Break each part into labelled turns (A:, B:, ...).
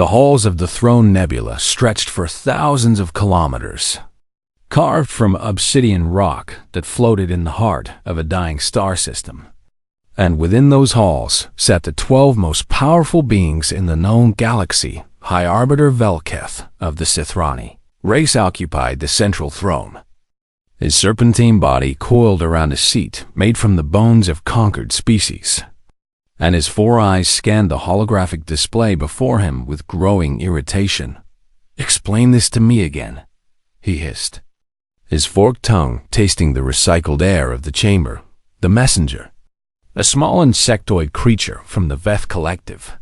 A: The halls of the Throne Nebula stretched for thousands of kilometers, carved from obsidian rock that floated in the heart of a dying star system. And within those halls sat the 12 most powerful beings in the known galaxy. High Arbiter Velketh of the Sithrani race occupied the central throne. His serpentine body coiled around a seat made from the bones of conquered species, and his 4 eyes scanned the holographic display before him with growing irritation. "Explain this to me again," he hissed, his forked tongue tasting the recycled air of the chamber. The messenger, a small insectoid creature from the Veth Collective,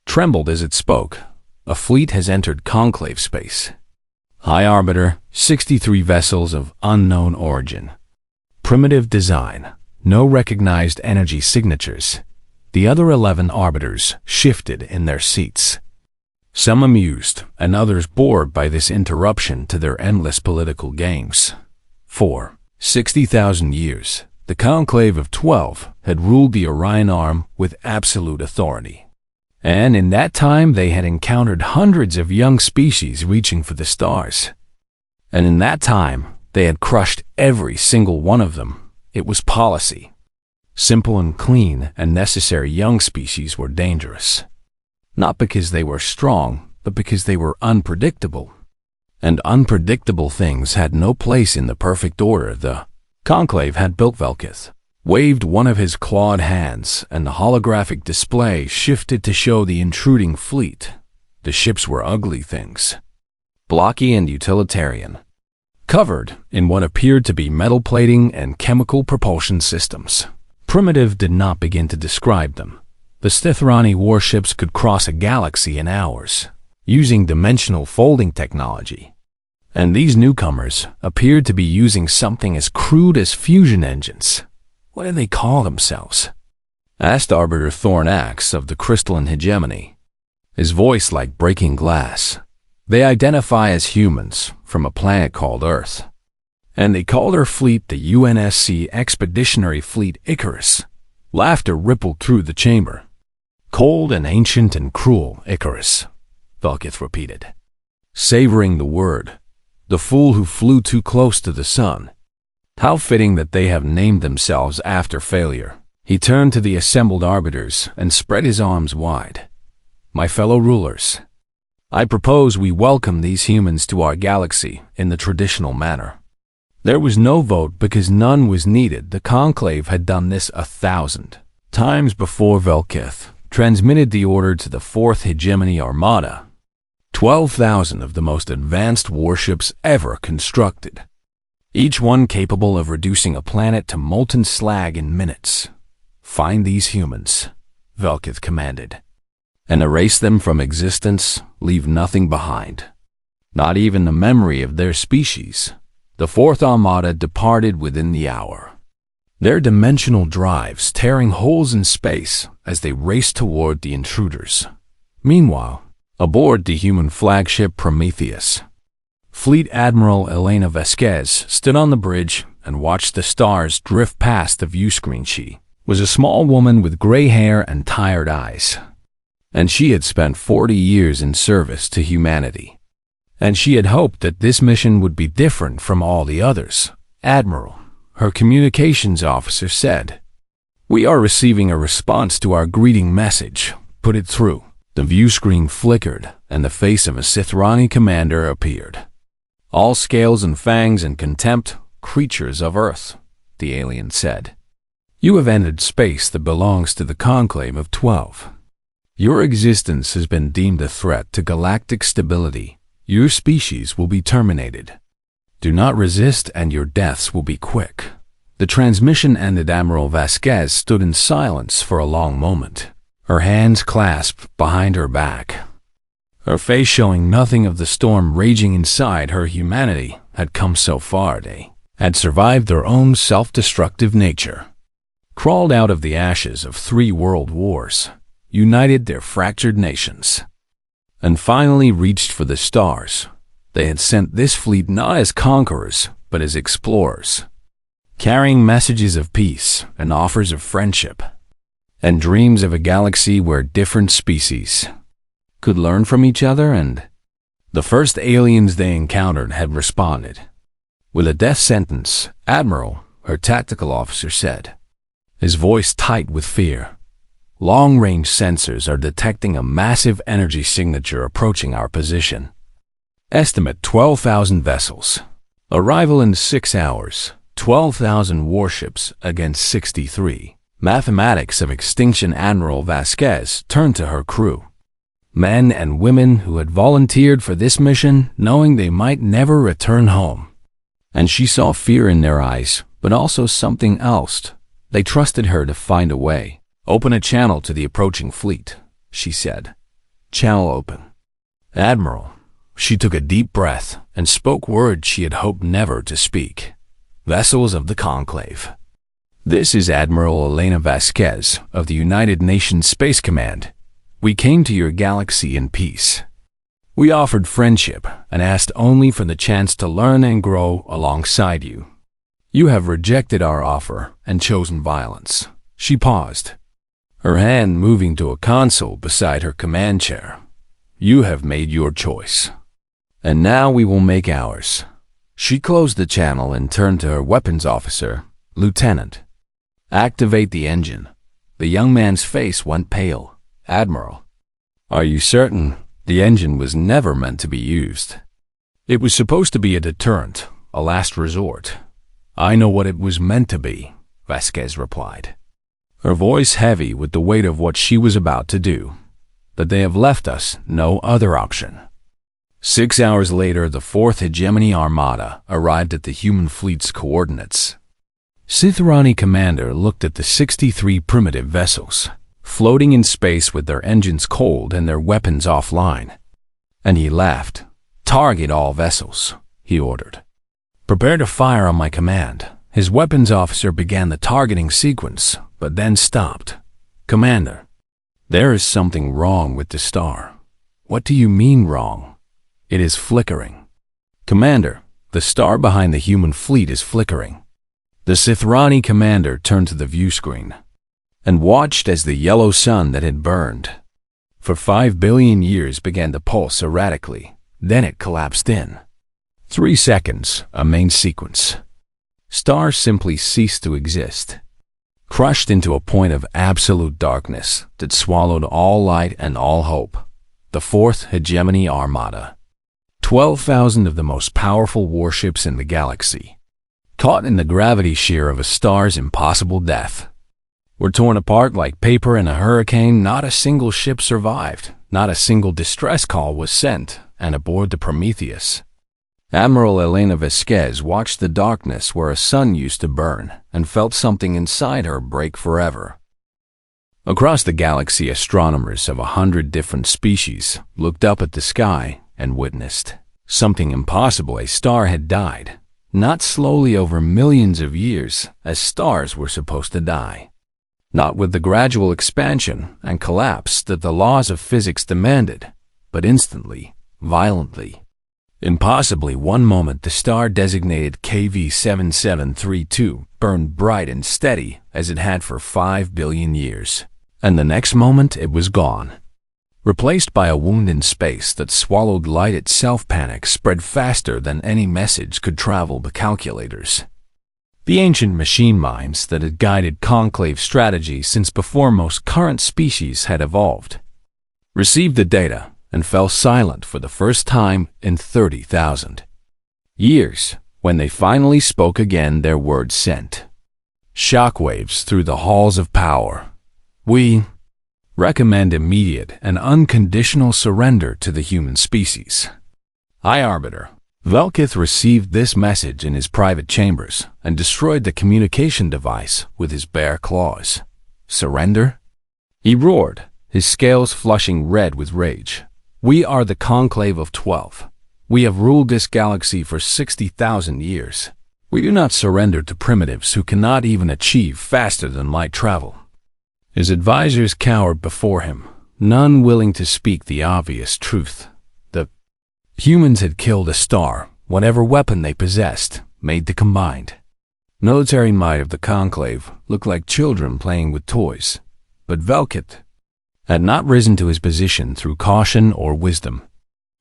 A: trembled as it spoke. "A fleet has entered conclave space. High Arbiter, 63 vessels of unknown origin. Primitive design, no recognized energy signatures." The other 11 arbiters shifted in their seats, some amused and others bored by this interruption to their endless political games. For 60,000 years, the Conclave of 12 had ruled the Orion Arm with absolute authority. And in that time they had encountered hundreds of young species reaching for the stars. And in that time they had crushed every single one of them. It was policy. Simple and clean and necessary young species were dangerous. Not because they were strong, but because they were unpredictable. And unpredictable things had no place in the perfect order. The Conclave had built. Velketh waved one of his clawed hands, and the holographic display shifted to show the intruding fleet. The ships were ugly things, blocky and utilitarian, covered in what appeared to be metal plating and chemical propulsion systems. Primitive did not begin to describe them. The Sithrani warships could cross a galaxy in hours, using dimensional folding technology. And these newcomers appeared to be using something as crude as fusion engines. "What do they call themselves?" asked Arbiter Thornax of the crystalline hegemony, his voice like breaking glass. "They identify as humans from a planet called Earth, and they call their fleet the UNSC Expeditionary Fleet Icarus." Laughter rippled through the chamber. "Cold and ancient and cruel Icarus," Velketh repeated, savoring the word. "The fool who flew too close to the sun. How fitting that they have named themselves after failure." He turned to the assembled arbiters and spread his arms wide. "My fellow rulers, I propose we welcome these humans to our galaxy in the traditional manner." There was no vote because none was needed. The Conclave had done this 1,000 times before. Velketh transmitted the order to the 4th Hegemony Armada, 12,000 of the most advanced warships ever constructed, each one capable of reducing a planet to molten slag in minutes. "Find these humans," Velketh commanded, "and erase them from existence. Leave nothing behind, not even the memory of their species." The 4th Armada departed within the hour, their dimensional drives tearing holes in space as they raced toward the intruders. Meanwhile, aboard the human flagship Prometheus, Fleet Admiral Elena Vasquez stood on the bridge and watched the stars drift past the viewscreen. She was a small woman with gray hair and tired eyes, and she had spent 40 years in service to humanity. And she had hoped that this mission would be different from all the others. "Admiral," her communications officer said, "we are receiving a response to our greeting message. Put it through." The viewscreen flickered, and the face of a Sithrani commander appeared. "All scales and fangs and contempt, creatures of Earth," the alien said. "You have entered space that belongs to the Conclave of 12. Your existence has been deemed a threat to galactic stability. Your species will be terminated. Do not resist and your deaths will be quick." The transmission ended. Admiral Vasquez stood in silence for a long moment, her hands clasped behind her back, her face showing nothing of the storm raging inside her. Humanity had come so far. They had survived their own self-destructive nature, crawled out of the ashes of 3 world wars, united their fractured nations, and finally reached for the stars. They had sent this fleet not as conquerors, but as explorers, carrying messages of peace and offers of friendship, and dreams of a galaxy where different species could learn from each other, and the first aliens they encountered had responded. With a death sentence, Admiral, her tactical officer, said, his voice tight with fear. Long-range sensors are detecting a massive energy signature approaching our position. Estimate 12,000 vessels. Arrival in 6 hours. 12,000 warships against 63. Mathematics of extinction. Admiral Vasquez turned to her crew. Men and women who had volunteered for this mission, knowing they might never return home. And she saw fear in their eyes, but also something else. They trusted her to find a way. Open a channel to the approaching fleet, she said. Channel open. Admiral. She took a deep breath and spoke words she had hoped never to speak. Vessels of the Conclave. This is Admiral Elena Vasquez of the United Nations Space Command. We came to your galaxy in peace. We offered friendship and asked only for the chance to learn and grow alongside you. You have rejected our offer and chosen violence. She paused, her hand moving to a console beside her command chair. You have made your choice. And now we will make ours. She closed the channel and turned to her weapons officer, Lieutenant. Activate the engine. The young man's face went pale. Admiral. Are you certain? The engine was never meant to be used. It was supposed to be a deterrent, a last resort. I know what it was meant to be, Vasquez replied, her voice heavy with the weight of what she was about to do. But they have left us no other option. 6 hours later, the 4th Hegemony Armada arrived at the human fleet's coordinates. Sitharani commander looked at the 63 primitive vessels, floating in space with their engines cold and their weapons offline. And he laughed. Target all vessels, he ordered. Prepare to fire on my command. His weapons officer began the targeting sequence, but then stopped. Commander, there is something wrong with the star. What do you mean wrong? It is flickering. Commander, the star behind the human fleet is flickering. The Sitharani commander turned to the view screen and watched as the yellow sun that had burned for 5 billion years began to pulse erratically. Then it collapsed in 3 seconds, a main sequence. Star simply ceased to exist, crushed into a point of absolute darkness that swallowed all light and all hope. The 4th Hegemony Armada. 12,000 of the most powerful warships in the galaxy, caught in the gravity shear of a star's impossible death, were torn apart like paper in a hurricane. Not a single ship survived. Not a single distress call was sent, and aboard the Prometheus, Admiral Elena Vasquez watched the darkness where a sun used to burn and felt something inside her break forever. Across the galaxy, astronomers of 100 different species looked up at the sky and witnessed something impossible. A star had died, not slowly over millions of years, as stars were supposed to die. Not with the gradual expansion and collapse that the laws of physics demanded, but instantly, violently. Impossibly, one moment the star designated KV7732 burned bright and steady as it had for 5 billion years, and the next moment it was gone, replaced by a wound in space that swallowed light itself. Panic spread faster than any message could travel the calculators. The ancient machine minds that had guided Conclave strategy since before most current species had evolved received the data and fell silent for the first time in 30,000 years. When they finally spoke again, their words sent shockwaves through the halls of power. We recommend immediate and unconditional surrender to the human species. High Arbiter Velkith received this message in his private chambers and destroyed the communication device with his bare claws. Surrender? He roared, his scales flushing red with rage. We are the Conclave of 12. We have ruled this galaxy for 60,000 years. We do not surrender to primitives who cannot even achieve faster than light travel. His advisors cowered before him, none willing to speak the obvious truth. The humans had killed a star, whatever weapon they possessed, made the combined military might of the Conclave look like children playing with toys. But Velkith had not risen to his position through caution or wisdom,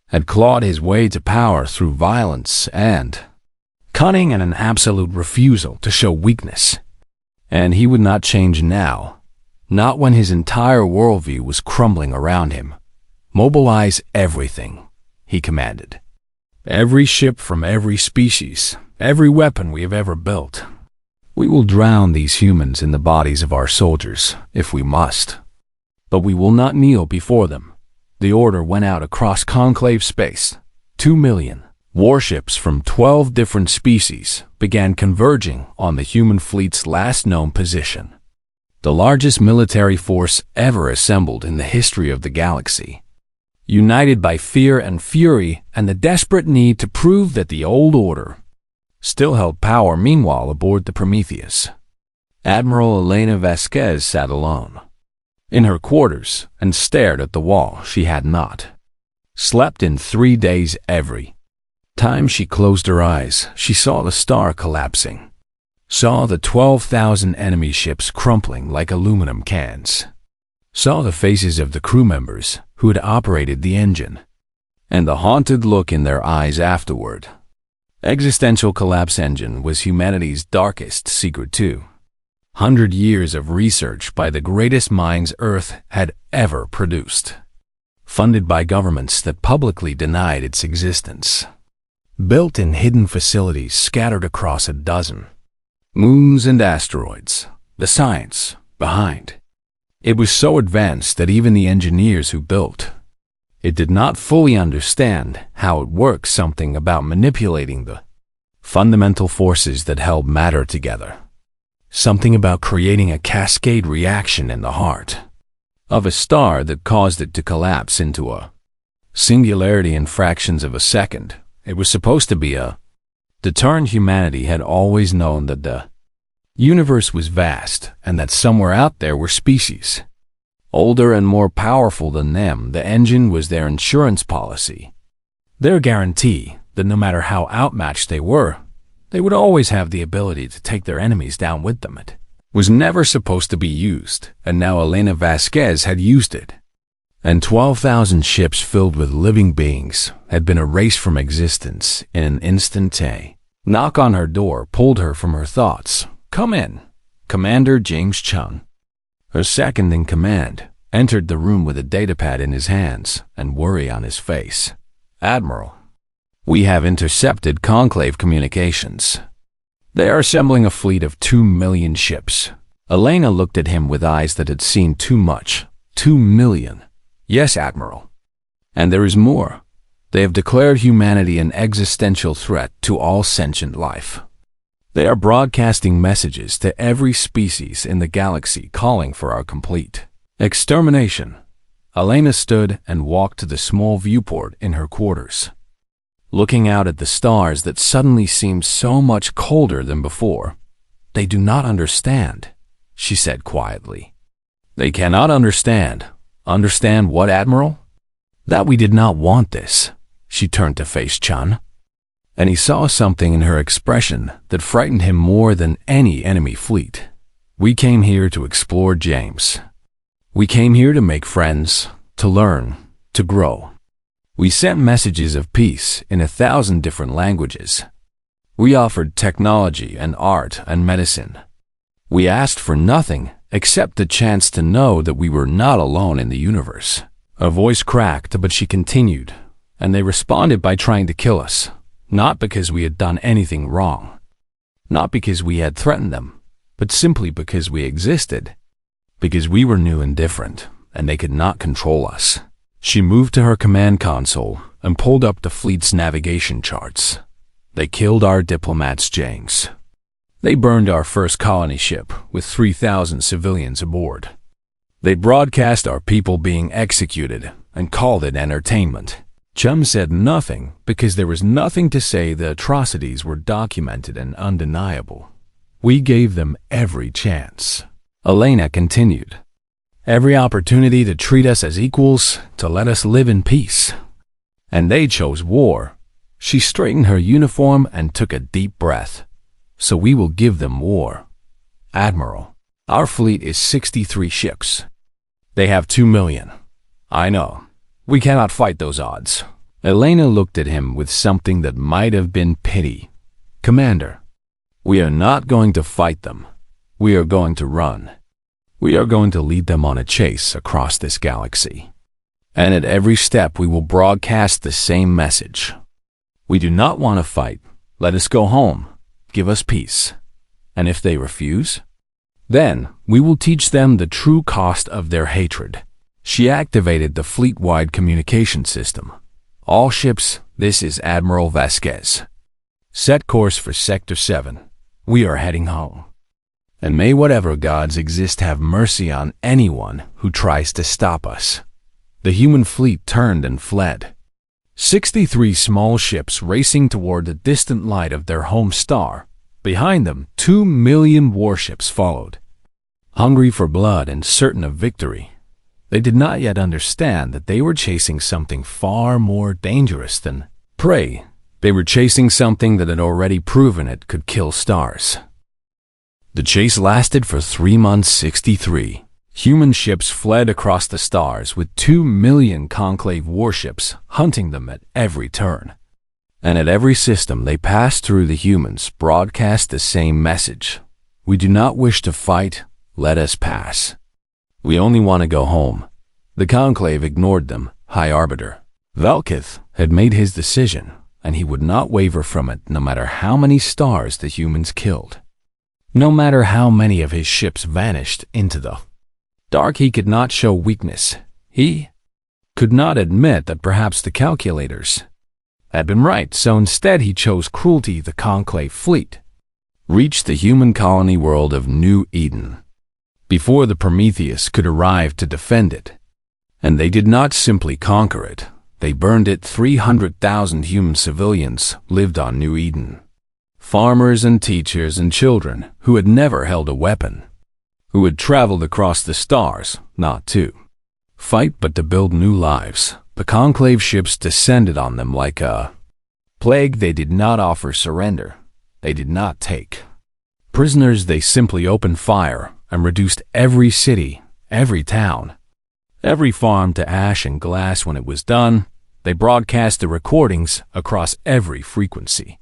A: had clawed his way to power through violence and cunning and an absolute refusal to show weakness. And he would not change now, not when his entire worldview was crumbling around him. "Mobilize everything," he commanded. "Every ship from every species, every weapon we have ever built. We will drown these humans in the bodies of our soldiers, if we must. But we will not kneel before them." The order went out across conclave space. 2 million warships from 12 different species began converging on the human fleet's last known position, the largest military force ever assembled in the history of the galaxy, united by fear and fury and the desperate need to prove that the old order still held power. Meanwhile, aboard the Prometheus, Admiral Elena Vasquez sat alone in her quarters and stared at the wall. She had not slept in 3 days. Every time she closed her eyes, she saw the star collapsing, saw the 12,000 enemy ships crumpling like aluminum cans, saw the faces of the crew members who had operated the engine, and the haunted look in their eyes afterward. Existential collapse engine was humanity's darkest secret too. 100 years of research by the greatest minds Earth had ever produced, funded by governments that publicly denied its existence, built in hidden facilities scattered across a dozen moons and asteroids. The science behind it was so advanced that even the engineers who built it did not fully understand how it worked. Something about manipulating the fundamental forces that held matter together. Something about creating a cascade reaction in the heart of a star that caused it to collapse into a singularity in fractions of a second. It was supposed to be a deterrent. Humanity had always known that the universe was vast and that somewhere out there were species older and more powerful than them. The engine was their insurance policy, their guarantee that no matter how outmatched they were, they would always have the ability to take their enemies down with them. It was never supposed to be used, and now Elena Vasquez had used it. And 12,000 ships filled with living beings had been erased from existence in an instant. A knock on her door pulled her from her thoughts. "Come in." Commander James Chung, her second in command, entered the room with a datapad in his hands and worry on his face. "Admiral, we have intercepted Conclave communications. They are assembling a fleet of 2 million ships." Elena looked at him with eyes that had seen too much. 2 million. "Yes, Admiral. And there is more. They have declared humanity an existential threat to all sentient life. They are broadcasting messages to every species in the galaxy calling for our complete extermination." Elena stood and walked to the small viewport in her quarters, looking out at the stars that suddenly seemed so much colder than before. "They do not understand," she said quietly. "They cannot understand." "Understand what, Admiral?" "That we did not want this." She turned to face Chun, and he saw something in her expression that frightened him more than any enemy fleet. "We came here to explore, James. We came here to make friends, to learn, to grow. We sent messages of peace in 1,000 different languages. We offered technology and art and medicine. We asked for nothing except the chance to know that we were not alone in the universe." Her voice cracked, but she continued, "And they responded by trying to kill us, not because we had done anything wrong, not because we had threatened them, but simply because we existed, because we were new and different, and they could not control us." She moved to her command console and pulled up the fleet's navigation charts. "They killed our diplomats, James. They burned our first colony ship with 3,000 civilians aboard. They broadcast our people being executed and called it entertainment." Chum said nothing because there was nothing to say. The atrocities were documented and undeniable. "We gave them every chance," Elena continued. "Every opportunity to treat us as equals, to let us live in peace. And they chose war." She straightened her uniform and took a deep breath. "So we will give them war. Admiral, our fleet is 63 ships. They have 2 million. I know. We cannot fight those odds. Elena looked at him with something that might have been pity. Commander, we are not going to fight them. We are going to run. We are going to lead them on a chase across this galaxy. And at every step we will broadcast the same message. We do not want to fight. Let us go home. Give us peace. And if they refuse, then we will teach them the true cost of their hatred. She activated the fleet-wide communication system. All ships, this is Admiral Vasquez. Set course for Sector 7. We are heading home. And may whatever gods exist have mercy on anyone who tries to stop us. The human fleet turned and fled. 63 small ships racing toward the distant light of their home star. Behind them, 2 million warships followed. Hungry for blood and certain of victory, they did not yet understand that they were chasing something far more dangerous than prey. They were chasing something that had already proven it could kill stars. The chase lasted for 3 months. 63 human ships fled across the stars with 2 million Conclave warships hunting them at every turn. And at every system they passed through, the humans broadcast the same message. We do not wish to fight, let us pass. We only want to go home. The Conclave ignored them. High Arbiter Velkith had made his decision, and he would not waver from it no matter how many stars the humans killed. No matter how many of his ships vanished into the dark, he could not show weakness. He could not admit that perhaps the calculators had been right, so instead he chose cruelty. The Conclave fleet reached the human colony world of New Eden before the Prometheus could arrive to defend it. And they did not simply conquer it, they burned it. 300,000 human civilians lived on New Eden. Farmers and teachers and children who had never held a weapon, who had traveled across the stars, not to fight but to build new lives. The Conclave ships descended on them like a plague. They did not offer surrender. They did not take prisoners. They simply opened fire and reduced every city, every town, every farm to ash and glass. When it was done, they broadcast the recordings across every frequency.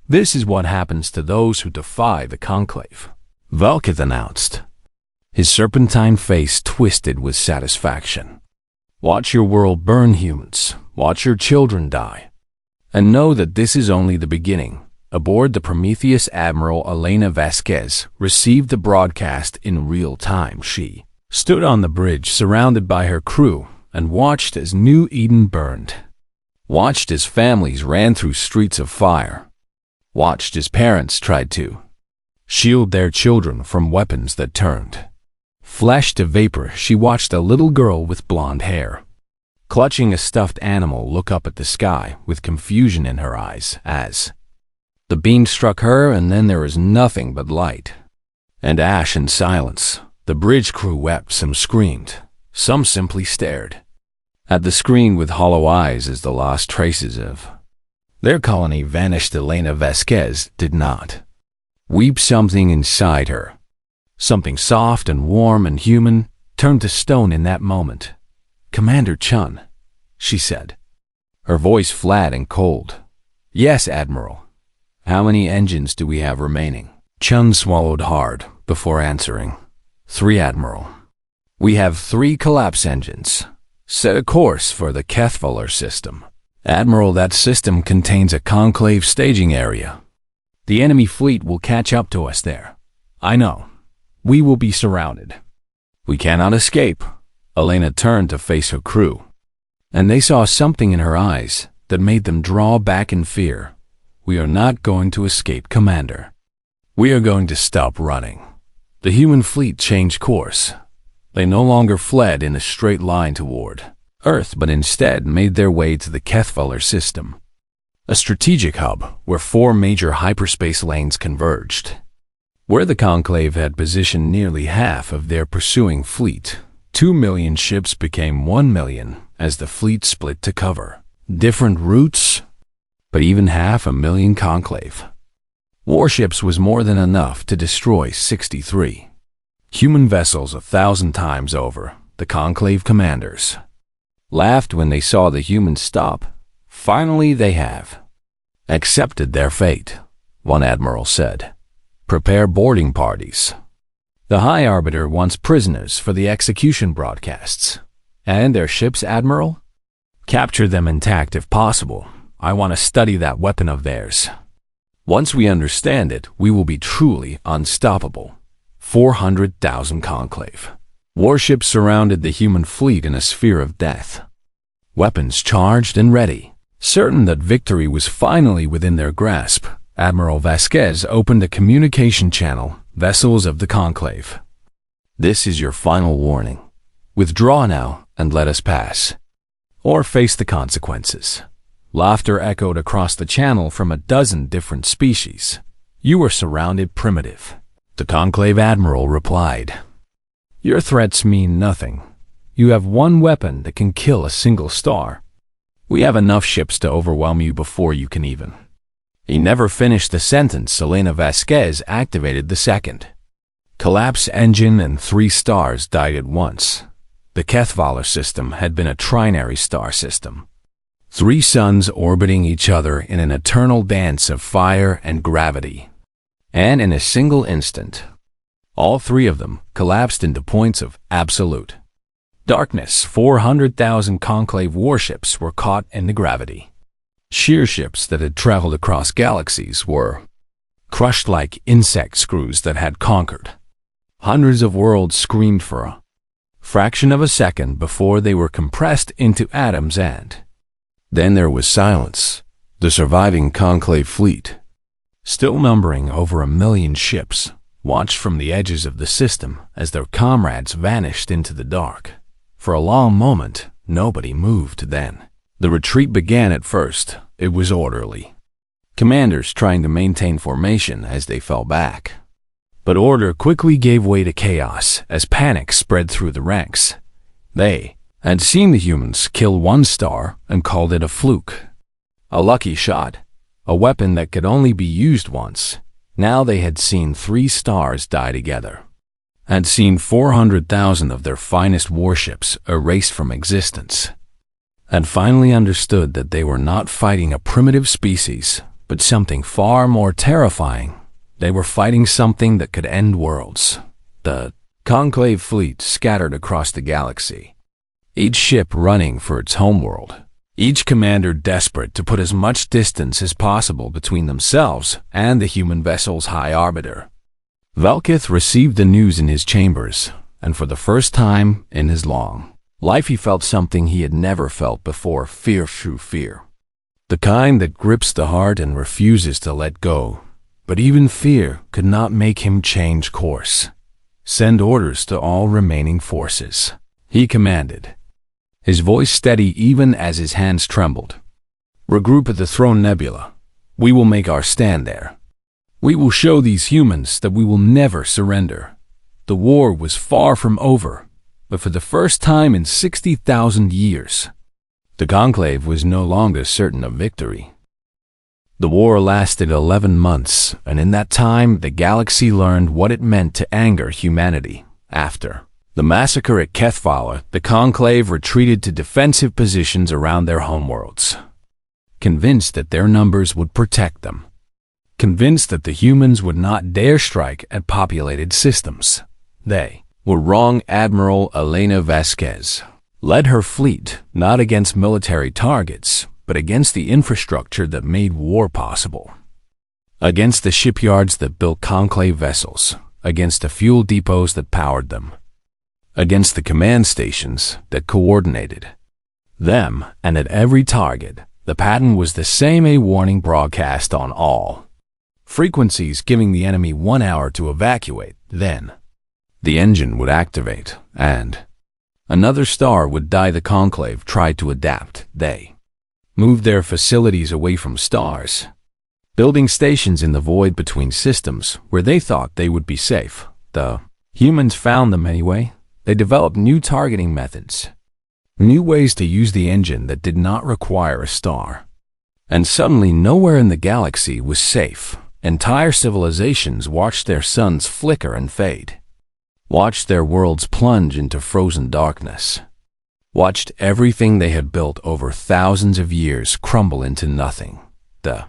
A: This is what happens to those who defy the Conclave, Velkith announced. His serpentine face twisted with satisfaction. Watch your world burn, humans. Watch your children die. And know that this is only the beginning. Aboard the Prometheus, Admiral Elena Vasquez received the broadcast in real time. She stood on the bridge surrounded by her crew and watched as New Eden burned. Watched as families ran through streets of fire. Watched as parents tried to shield their children from weapons that turned flesh to vapor. She watched a little girl with blonde hair, clutching a stuffed animal, look up at the sky with confusion in her eyes as the beam struck her, and then there was nothing but light and ash and silence. The bridge crew wept, some screamed, some simply stared at the screen with hollow eyes as the lost traces of their colony vanished. Elena Vasquez did not weep. Something inside her, something soft and warm and human, turned to stone in that moment. Commander Chun, she said, her voice flat and cold. Yes, Admiral. How many engines do we have remaining? Chun swallowed hard before answering. 3, Admiral. We have 3 collapse engines. Set a course for the Kethvalar system. Admiral, that system contains a Conclave staging area. The enemy fleet will catch up to us there. I know. We will be surrounded. We cannot escape. Elena turned to face her crew, and they saw something in her eyes that made them draw back in fear. We are not going to escape, Commander. We are going to stop running. The human fleet changed course. They no longer fled in a straight line toward Earth, but instead made their way to the Kethvalar system, a strategic hub where 4 major hyperspace lanes converged. Where the Conclave had positioned nearly half of their pursuing fleet, 2 million ships became 1 million as the fleet split to cover different routes, but even 500,000 Conclave warships was more than enough to destroy 63 human vessels 1,000 times over. the Conclave commanders, laughed when they saw the humans stop. Finally, they have accepted their fate, one admiral said. Prepare boarding parties. The High Arbiter wants prisoners for the execution broadcasts. And their ships, Admiral? Capture them intact if possible. I want to study that weapon of theirs. Once we understand it, we will be truly unstoppable. 400,000 Conclave warships surrounded the human fleet in a sphere of death. Weapons charged and ready. Certain that victory was finally within their grasp, Admiral Vasquez opened a communication channel, Vessels of the Conclave. This is your final warning. Withdraw now and let us pass, or face the consequences. Laughter echoed across the channel from a dozen different species. You are surrounded, primitive. The Conclave Admiral replied. Your threats mean nothing. You have one weapon that can kill a single star. We have enough ships to overwhelm you before you can even. He never finished the sentence. Elena Vasquez activated the second. Collapse engine and 3 stars died at once. The Kethvala system had been a trinary star system. 3 suns orbiting each other in an eternal dance of fire and gravity. And in a single instant, all 3 of them collapsed into points of absolute darkness. 400,000 Conclave warships were caught in the gravity. Sheer ships that had traveled across galaxies were crushed like insect screws that had conquered. Hundreds of worlds screamed for a fraction of a second before they were compressed into atoms, and then there was silence. The surviving Conclave fleet, still numbering over 1 million ships, watched from the edges of the system as their comrades vanished into the dark. For a long moment, nobody moved. Then the retreat began. At first, it was orderly. Commanders trying to maintain formation as they fell back. But order quickly gave way to chaos as panic spread through the ranks. They had seen the humans kill 1 star and called it a fluke. A lucky shot, a weapon that could only be used once. Now they had seen 3 stars die together. Had seen 400,000 of their finest warships erased from existence. Had finally understood that they were not fighting a primitive species, but something far more terrifying. They were fighting something that could end worlds. The Conclave fleet scattered across the galaxy, each ship running for its homeworld, each commander desperate to put as much distance as possible between themselves and the human vessel's High Arbiter. Velkith received the news in his chambers, and for the first time in his long life he felt something he had never felt before. Fear, true fear. The kind that grips the heart and refuses to let go. But even fear could not make him change course. Send orders to all remaining forces, he commanded, his voice steady even as his hands trembled. Regroup at the Throne Nebula. We will make our stand there. We will show these humans that we will never surrender. The war was far from over, but for the first time in 60,000 years, the Conclave was no longer certain of victory. The war lasted 11 months, and in that time the galaxy learned what it meant to anger humanity. After the massacre at Kethvala, the Conclave retreated to defensive positions around their homeworlds, convinced that their numbers would protect them, convinced that the humans would not dare strike at populated systems. They were wrong. Admiral Elena Vasquez led her fleet not against military targets, but against the infrastructure that made war possible. Against the shipyards that built Conclave vessels, against the fuel depots that powered them, against the command stations that coordinated them, and at every target, the pattern was the same: a warning broadcast on all frequencies, giving the enemy 1 hour to evacuate. Then the engine would activate, and another star would die. The Conclave tried to adapt. They moved their facilities away from stars, building stations in the void between systems where they thought they would be safe. The humans found them anyway. They developed new targeting methods, new ways to use the engine that did not require a star. And suddenly nowhere in the galaxy was safe. Entire civilizations watched their suns flicker and fade. watched their worlds plunge into frozen darkness, watched everything they had built over thousands of years crumble into nothing. The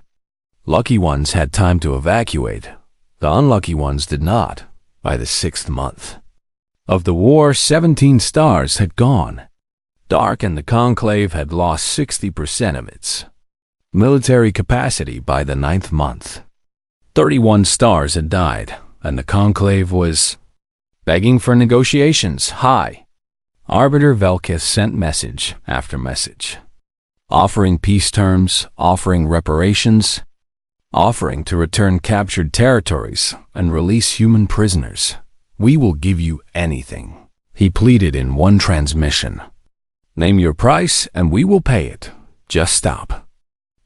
A: lucky ones had time to evacuate. The unlucky ones did not. By the 6th month of the war, 17 stars had gone dark, and the Conclave had lost 60% of its military capacity. By the 9th month, 31 stars had died, and the Conclave was begging for negotiations. High Arbiter Velkith sent message after message, offering peace terms, offering reparations, offering to return captured territories and release human prisoners. "We will give you anything," he pleaded in one transmission. "Name your price and we will pay it. Just stop.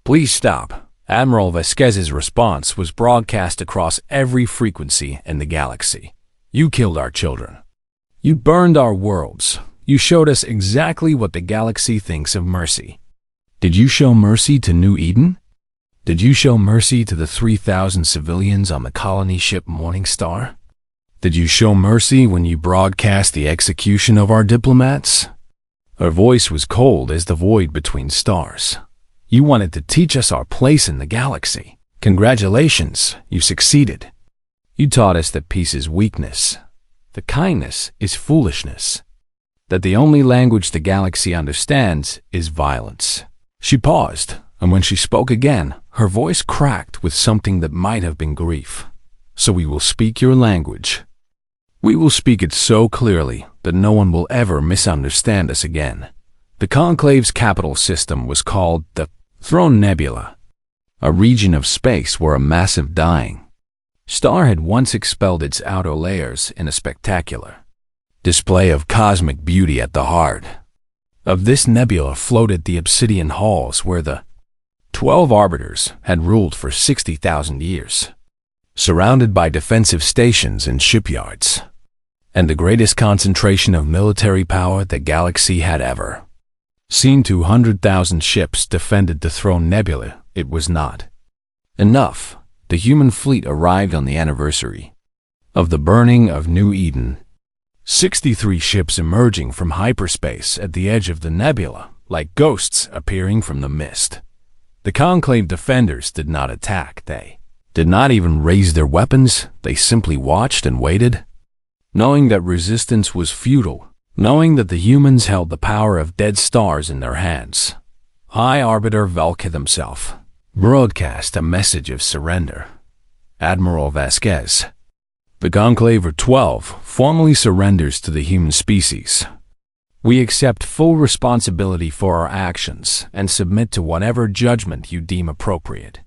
A: Please stop." Admiral Vasquez's response was broadcast across every frequency in the galaxy. "You killed our children. You burned our worlds. You showed us exactly what the galaxy thinks of mercy. Did you show mercy to New Eden? Did you show mercy to the 3,000 civilians on the colony ship Morning Star? Did you show mercy when you broadcast the execution of our diplomats?" Her voice was cold as the void between stars. "You wanted to teach us our place in the galaxy. Congratulations, you succeeded. You taught us that peace is weakness, that kindness is foolishness, that the only language the galaxy understands is violence." She paused, and when she spoke again, her voice cracked with something that might have been grief. "So we will speak your language. We will speak it so clearly that no one will ever misunderstand us again." The Conclave's capital system was called the Throne Nebula, a region of space where a massive dying star had once expelled its outer layers in a spectacular display of cosmic beauty. At the heart of this nebula floated the obsidian halls where the 12 arbiters had ruled for 60,000 years, surrounded by defensive stations and shipyards, and the greatest concentration of military power the galaxy had ever seen. 200,000 ships defended the Throne Nebula. It was not enough. The human fleet arrived on the anniversary of the burning of New Eden. 63 ships emerging from hyperspace at the edge of the nebula, like ghosts appearing from the mist. The Conclave defenders did not attack. They did not even raise their weapons. They simply watched and waited, knowing that resistance was futile, knowing that the humans held the power of dead stars in their hands. High Arbiter Velkith himself broadcast a message of surrender. "Admiral Vasquez, the Conclave of 12 formally surrenders to the human species. We accept full responsibility for our actions and submit to whatever judgment you deem appropriate.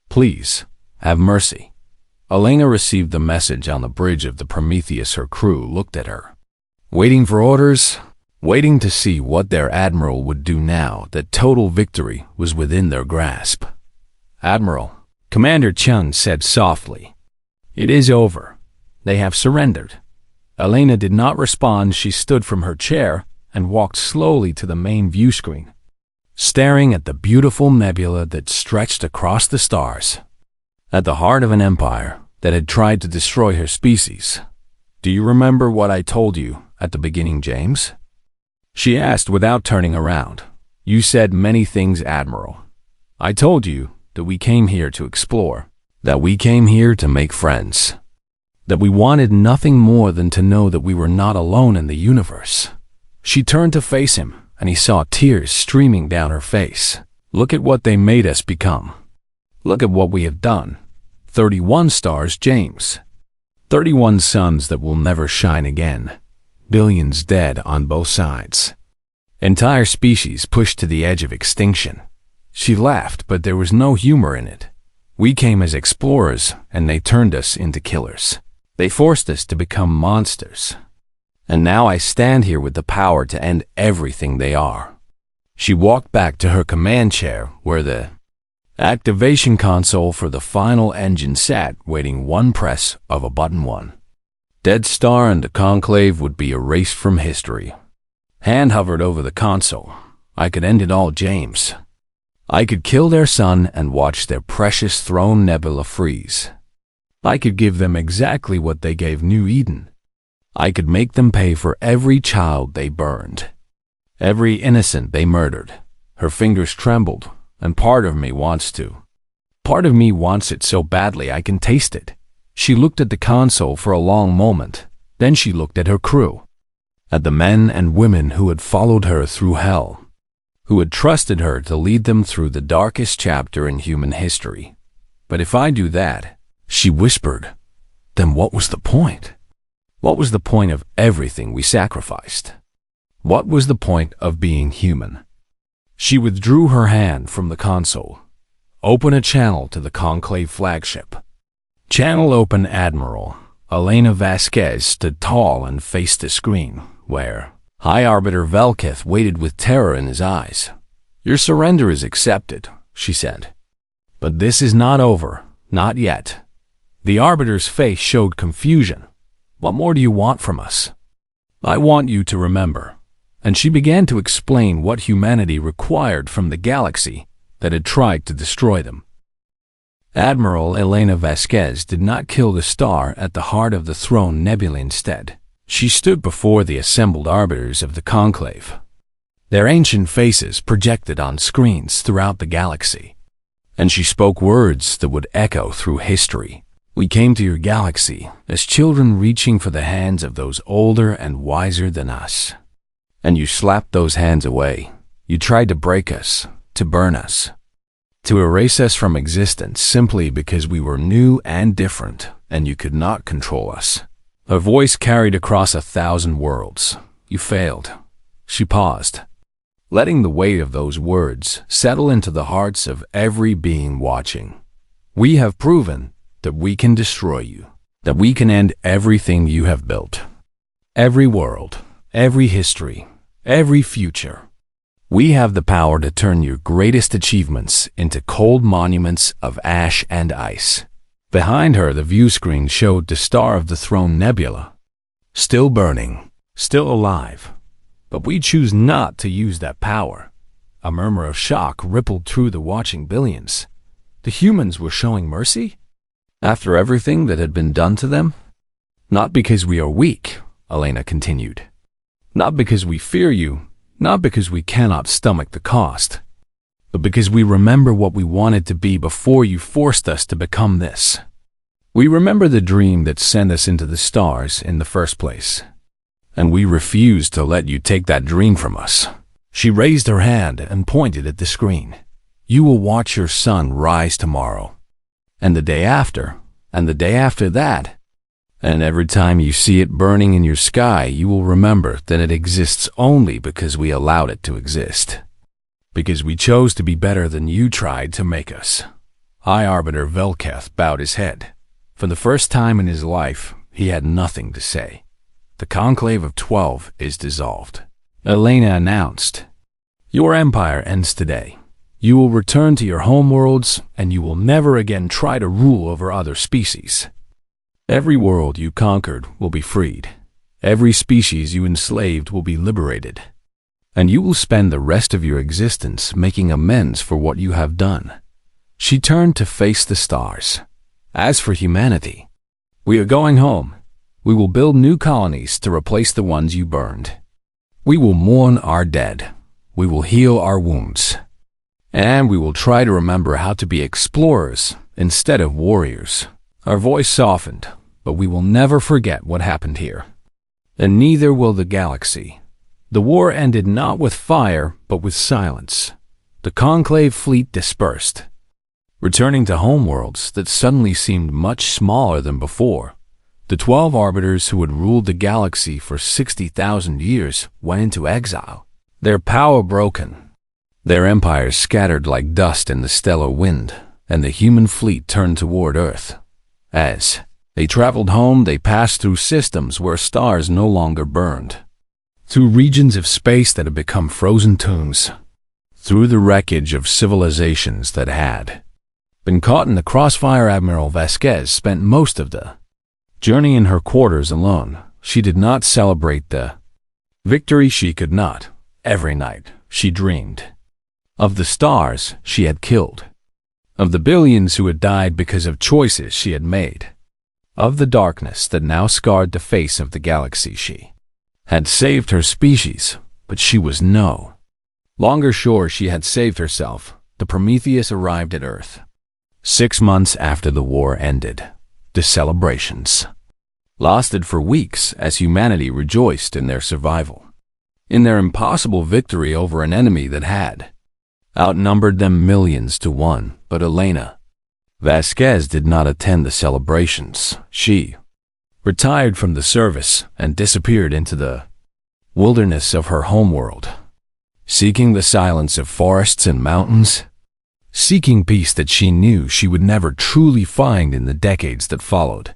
A: Please, have mercy." Elena received the message on the bridge of the Prometheus. Her crew looked at her, waiting for orders, waiting to see what their admiral would do now that total victory was within their grasp. "Admiral," Commander Chun said softly, "it is over. They have surrendered." Elena did not respond. She stood from her chair and walked slowly to the main view screen, staring at the beautiful nebula that stretched across the stars, at the heart of an empire that had tried to destroy her species. "Do you remember what I told you at the beginning, James?" she asked without turning around. "You said many things, Admiral. I told you that we came here to explore, that we came here to make friends, that we wanted nothing more than to know that we were not alone in the universe." She turned to face him, and he saw tears streaming down her face. "Look at what they made us become. Look at what we have done. 31 stars, James. 31 suns that will never shine again. Billions dead on both sides. Entire species pushed to the edge of extinction." She laughed, but there was no humor in it. "We came as explorers, and they turned us into killers. They forced us to become monsters. And now I stand here with the power to end everything they are." She walked back to her command chair, where the activation console for the final engine sat, waiting one press of a button. One dead star and the Conclave would be erased from history. Hand hovered over the console. "I could end it all, James. I could kill their sun and watch their precious Throne Nebula freeze. I could give them exactly what they gave New Eden. I could make them pay for every child they burned, every innocent they murdered. Her fingers trembled, and part of me wants to. Part of me wants it so badly I can taste it. She looked at the console for a long moment, then she looked at her crew, at the men and women who had followed her through hell, who had trusted her to lead them through the darkest chapter in human history. But if I do that, she whispered, then what was the point? What was the point of everything we sacrificed? What was the point of being human? She withdrew her hand from the console. Open a channel to the Conclave flagship. Channel open. Admiral Elena Vasquez stood tall and faced the screen, where High Arbiter Velketh waited with terror in his eyes. Your surrender is accepted, she said. But this is not over, not yet. The Arbiter's face showed confusion. What more do you want from us? I want you to remember. And she began to explain what humanity required from the galaxy that had tried to destroy them. Admiral Elena Vasquez did not kill the star at the heart of the throne nebula. Instead, she stood before the assembled arbiters of the conclave, their ancient faces projected on screens throughout the galaxy. And she spoke words that would echo through history. We came to your galaxy as children reaching for the hands of those older and wiser than us. And you slapped those hands away. You tried to break us, to burn us, to erase us from existence simply because we were new and different, and you could not control us. Her voice carried across 1,000 worlds. You failed. She paused, letting the weight of those words settle into the hearts of every being watching. We have proven that we can destroy you, that we can end everything you have built. Every world, every history, every future. We have the power to turn your greatest achievements into cold monuments of ash and ice. Behind her, the view screen showed the star of the throne nebula, still burning, still alive. But we choose not to use that power. A murmur of shock rippled through the watching billions. The humans were showing mercy? After everything that had been done to them? Not because we are weak, Elena continued. Not because we fear you, not because we cannot stomach the cost, but because we remember what we wanted to be before you forced us to become this. We remember the dream that sent us into the stars in the first place, and we refuse to let you take that dream from us. She raised her hand and pointed at the screen. You will watch your sun rise tomorrow, and the day after, and the day after that. And every time you see it burning in your sky, you will remember that it exists only because we allowed it to exist. Because we chose to be better than you tried to make us. High Arbiter Velketh bowed his head. For the first time in his life, he had nothing to say. The Conclave of 12 is dissolved. Elena announced, Your empire ends today. You will return to your homeworlds, and you will never again try to rule over other species. Every world you conquered will be freed. Every species you enslaved will be liberated. And you will spend the rest of your existence making amends for what you have done. She turned to face the stars. As for humanity, we are going home. We will build new colonies to replace the ones you burned. We will mourn our dead. We will heal our wounds. And we will try to remember how to be explorers instead of warriors. Our voice softened, but we will never forget what happened here. And neither will the galaxy. The war ended not with fire, but with silence. The Conclave fleet dispersed, returning to homeworlds that suddenly seemed much smaller than before. The 12 arbiters who had ruled the galaxy for 60,000 years went into exile, their power broken, their empires scattered like dust in the stellar wind, and the human fleet turned toward Earth. As they traveled home, they passed through systems where stars no longer burned, through regions of space that had become frozen tombs, through the wreckage of civilizations that had been caught in the crossfire. Admiral Vasquez spent most of the journey in her quarters alone. She did not celebrate the victory. She could not. Every night, she dreamed of the stars she had killed, of the billions who had died because of choices she had made, of the darkness that now scarred the face of the galaxy. She had saved her species, but she was no longer sure she had saved herself. The Prometheus arrived at Earth 6 months after the war ended. The celebrations lasted for weeks as humanity rejoiced in their survival, in their impossible victory over an enemy that had outnumbered them millions to one. But Elena Vasquez did not attend the celebrations. She retired from the service and disappeared into the wilderness of her homeworld, seeking the silence of forests and mountains, seeking peace that she knew she would never truly find in the decades that followed.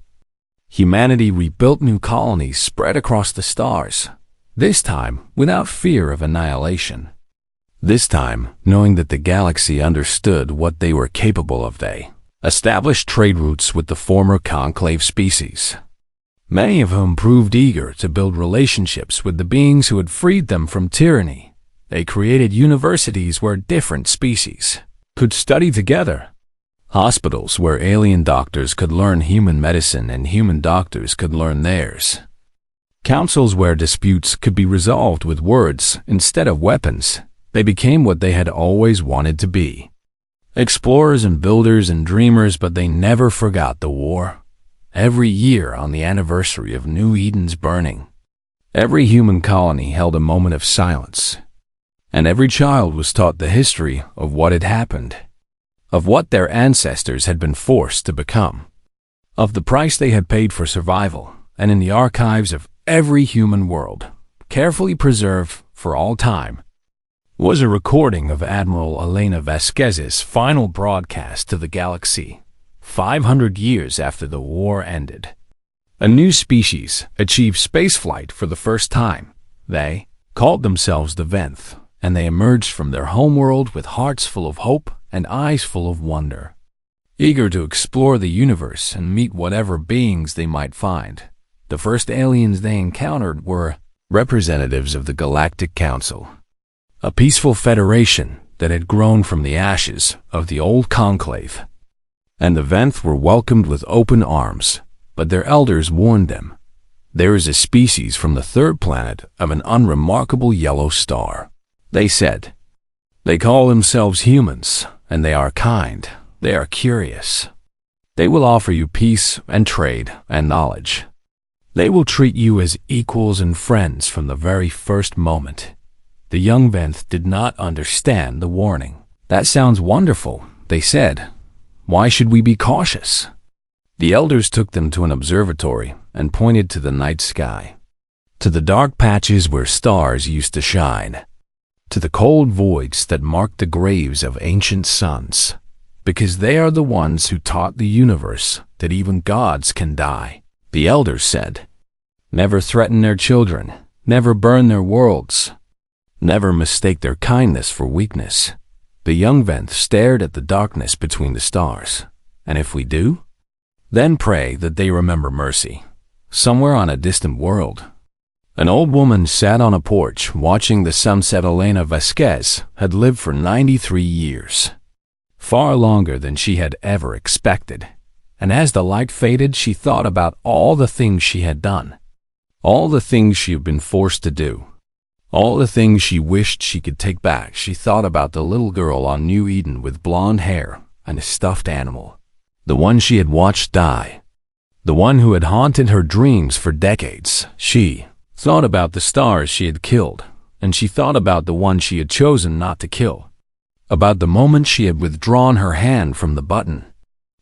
A: Humanity rebuilt new colonies spread across the stars, this time without fear of annihilation. This time, knowing that the galaxy understood what they were capable of, they established trade routes with the former conclave species, many of whom proved eager to build relationships with the beings who had freed them from tyranny. They created universities where different species could study together, hospitals where alien doctors could learn human medicine and human doctors could learn theirs, councils where disputes could be resolved with words instead of weapons. They became what they had always wanted to be, explorers and builders and dreamers, but they never forgot the war. Every year on the anniversary of New Eden's burning, every human colony held a moment of silence, and every child was taught the history of what had happened, of what their ancestors had been forced to become, of the price they had paid for survival. And in the archives of every human world, carefully preserved for all time, was a recording of Admiral Elena Vasquez's final broadcast to the galaxy 500 years after the war ended. A new species achieved spaceflight for the first time. They called themselves the Venth, and they emerged from their homeworld with hearts full of hope and eyes full of wonder, eager to explore the universe and meet whatever beings they might find. The first aliens they encountered were representatives of the Galactic Council, a peaceful federation that had grown from the ashes of the old conclave. And the Venth were welcomed with open arms, but their elders warned them. There is a species from the third planet of an unremarkable yellow star, they said. They call themselves humans, and they are kind. They are curious. They will offer you peace and trade and knowledge. They will treat you as equals and friends from the very first moment. The young Venth did not understand the warning. That sounds wonderful, they said. Why should we be cautious? The elders took them to an observatory and pointed to the night sky, to the dark patches where stars used to shine, to the cold voids that marked the graves of ancient suns, because they are the ones who taught the universe that even gods can die. The elders said, never threaten their children, never burn their worlds, never mistake their kindness for weakness. The young Venth stared at the darkness between the stars. And if we do? Then pray that they remember mercy, somewhere on a distant world. An old woman sat on a porch watching the sunset. Elena Vasquez had lived for 93 years, far longer than she had ever expected. And as the light faded, she thought about all the things she had done, all the things she had been forced to do, all the things she wished she could take back. She thought about the little girl on New Eden with blonde hair and a stuffed animal, the one she had watched die, the one who had haunted her dreams for decades. She thought about the stars she had killed, and she thought about the one she had chosen not to kill, about the moment she had withdrawn her hand from the button,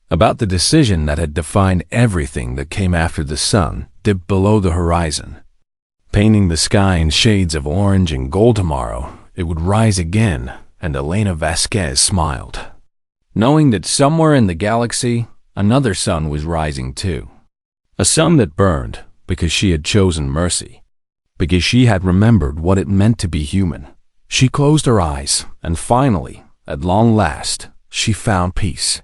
A: about the decision that had defined everything that came after the sun dipped below the horizon, painting the sky in shades of orange and gold. Tomorrow it would rise again, and Elena Vasquez smiled, knowing that somewhere in the galaxy another sun was rising too, a sun that burned because she had chosen mercy, because she had remembered what it meant to be human. She closed her eyes, and finally, at long last, she found peace.